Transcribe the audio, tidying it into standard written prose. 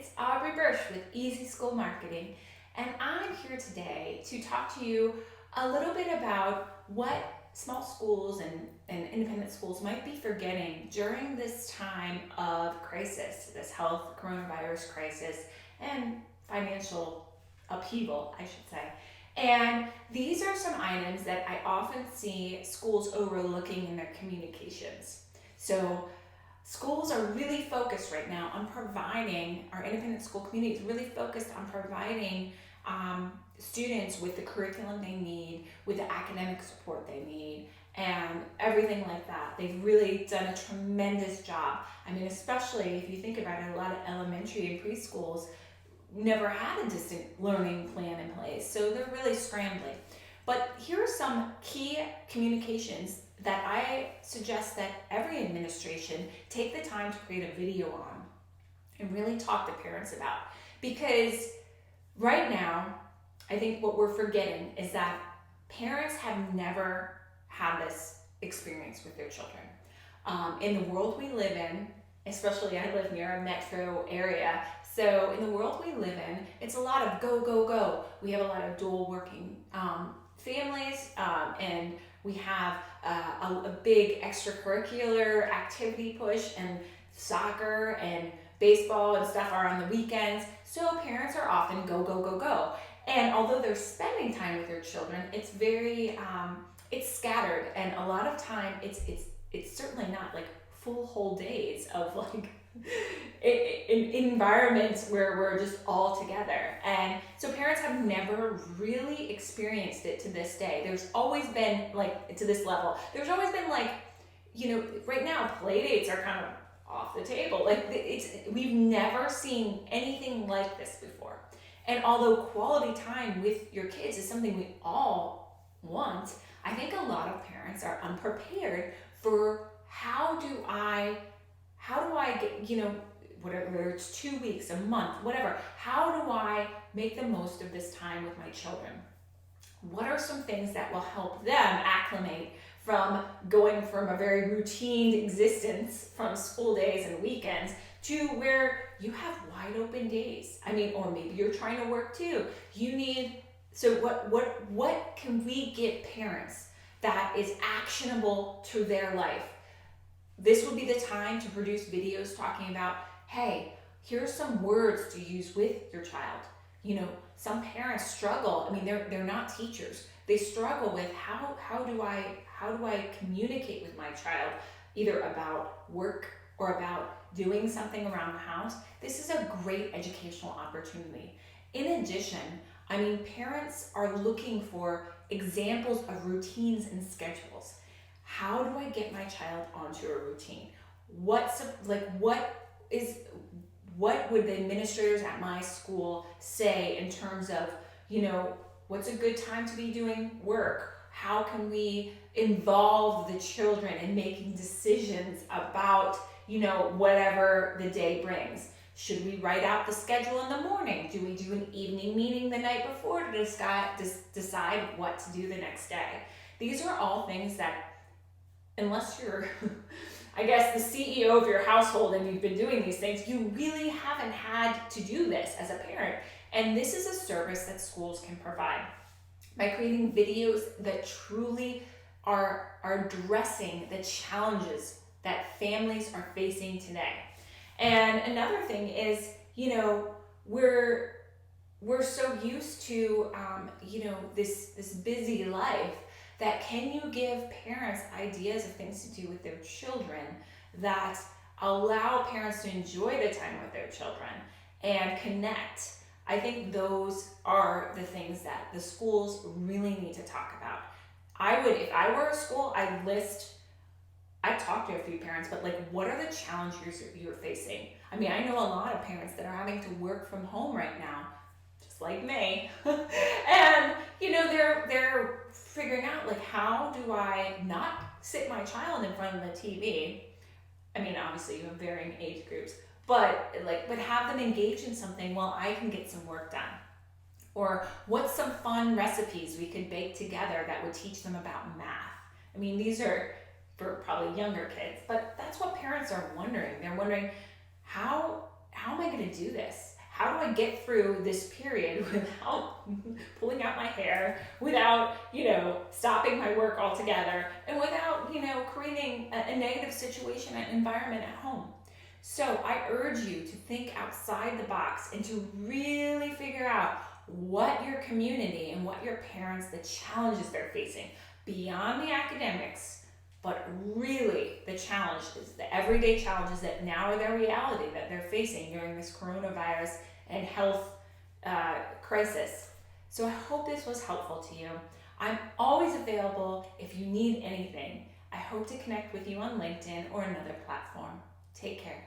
it's Aubrey Bursch with Easy School Marketing, and I'm here today to talk to you a little bit about what small schools and independent schools might be forgetting during this time of crisis, this health coronavirus crisis and financial upheaval, I should say. And these are some items that I often see schools overlooking in their communications. So schools are really focused right now on providing, our independent school community is really focused on providing students with the curriculum they need, with the academic support they need, and everything like that. They've really done a tremendous job. I mean, especially if you think about it, a lot of elementary and preschools never had a distant learning plan in place, so they're really scrambling. But here are some key communications that I suggest that every administration take the time to create a video on and really talk to parents about. Because right now, I think what we're forgetting is that parents have never had this experience with their children. In the world we live in, especially I live near a metro area, so in the world we live in, it's a lot of go, go, go. We have a lot of dual working families, and we have a big extracurricular activity push, and soccer and baseball and stuff are on the weekends. So parents are often go, go, go, go. And although they're spending time with their children, it's very, it's scattered. And a lot of time, it's certainly not like full whole days of like in environments where we're just all together. And so parents have never really experienced it to this day. There's always been like, to this level, there's always been like, right now play dates are kind of off the table. Like we've never seen anything like this before. And although quality time with your kids is something we all want, I think a lot of parents are unprepared for how do I get, whatever it's 2 weeks, a month, whatever, how do I make the most of this time with my children? What are some things that will help them acclimate from going from a very routine existence from school days and weekends to where you have wide open days? I mean, or maybe you're trying to work too. So what can we give parents that is actionable to their life? This would be the time to produce videos talking about, hey, here's some words to use with your child. Some parents struggle. I mean, they're not teachers. They struggle with how do I communicate with my child, either about work or about doing something around the house. This is a great educational opportunity. In addition, I mean, parents are looking for examples of routines and schedules. How do I get my child onto a routine? What would the administrators at my school say in terms of, what's a good time to be doing work? How can we involve the children in making decisions about, whatever the day brings? Should we write out the schedule in the morning? Do we do an evening meeting the night before to decide what to do the next day? These are all things that, unless you're, I guess, the CEO of your household and you've been doing these things, you really haven't had to do this as a parent. And this is a service that schools can provide by creating videos that truly are addressing the challenges that families are facing today. And another thing is, we're so used to, this busy life, that can you give parents ideas of things to do with their children that allow parents to enjoy the time with their children and connect? I think those are the things that the schools really need to talk about. If I were a school, I'd talk to a few parents, but what are the challenges you're facing? I mean, I know a lot of parents that are having to work from home right now, just like me. And, they're figuring out, how do I not sit my child in front of the TV? I mean, obviously you have varying age groups, but have them engage in something while I can get some work done. Or what's some fun recipes we could bake together that would teach them about math? I mean, these are for probably younger kids, but that's what parents are wondering. They're wondering, how am I going to do this? how do I get through this period without pulling out my hair, without, stopping my work altogether, and without, creating a negative situation and environment at home. So I urge you to think outside the box and to really figure out what your community and what your parents, the challenges they're facing beyond the academics, but really the challenges, the everyday challenges that now are their reality that they're facing during this coronavirus and health crisis. So I hope this was helpful to you. I'm always available if you need anything. I hope to connect with you on LinkedIn or another platform. Take care.